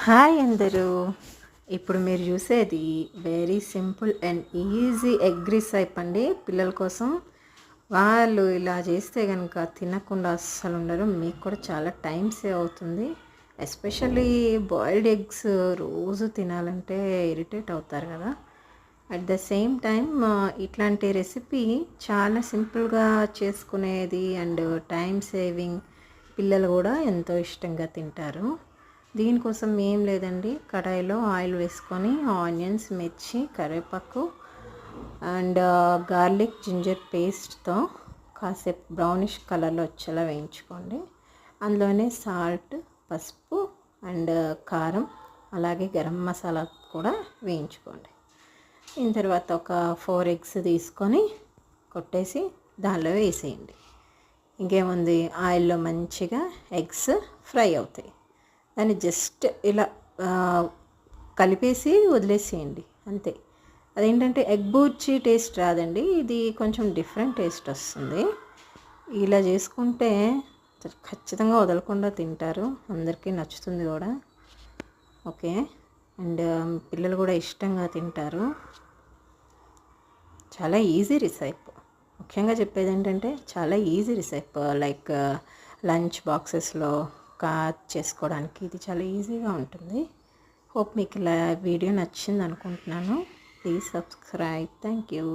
Hi అందరూ. ఇప్పుడు మీరు చూసేది very simple and easy egg recipe అండి. పిల్లల కోసం వాళ్ళు ఇలా చేస్తే కనుక తినకుండా అస్సలు ఉండరు. మీకు కూడా చాలా టైం సేవ్ అవుతుంది. ఎస్పెషల్లీ బాయిల్డ్ ఎగ్స్ రోజు తినాలంటే ఇరిటేట్ అవుతారు కదా. అట్ ద సేమ్ టైం ఇట్లాంటి రెసిపీ చాలా సింపుల్గా చేసుకునేది అండ్ టైం సేవింగ్, పిల్లలు కూడా ఎంతో ఇష్టంగా తింటారు. దీనికోసం ఏం లేదండి, కడాయిలో ఆయిల్ వేసుకొని ఆనియన్స్, మిర్చి, కరివేపాకు అండ్ గార్లిక్ జింజర్ పేస్ట్తో కాసేపు బ్రౌనిష్ కలర్లో వచ్చేలా వేయించుకోండి. అందులోనే సాల్ట్, పసుపు అండ్ కారం, అలాగే గరం మసాలా కూడా వేయించుకోండి. దీని తర్వాత ఒక 4 ఎగ్స్ తీసుకొని కొట్టేసి దానిలో వేసేయండి. ఇంకేముంది, ఆయిల్లో మంచిగా ఎగ్స్ ఫ్రై అవుతాయి. దాన్ని జస్ట్ ఇలా కలిపేసి వదిలేసేయండి అంతే. అదేంటంటే ఎగ్ బూర్చి టేస్ట్ రాదండి, ఇది కొంచెం డిఫరెంట్ టేస్ట్ వస్తుంది. ఇలా చేసుకుంటే ఖచ్చితంగా వదలకుండా తింటారు, అందరికీ నచ్చుతుంది కూడా. ఓకే, అండ్ పిల్లలు కూడా ఇష్టంగా తింటారు. చాలా ఈజీ రిసైప్. ముఖ్యంగా చెప్పేది ఏంటంటే చాలా ఈజీ రిసైప్, లైక్ లంచ్ బాక్సెస్లో చేసుకోవడానికి ఇది చాలా ఈజీగా ఉంటుంది. హోప్ మీకు ఇలా వీడియో నచ్చింది అనుకుంటున్నాను. Please subscribe. Thank you.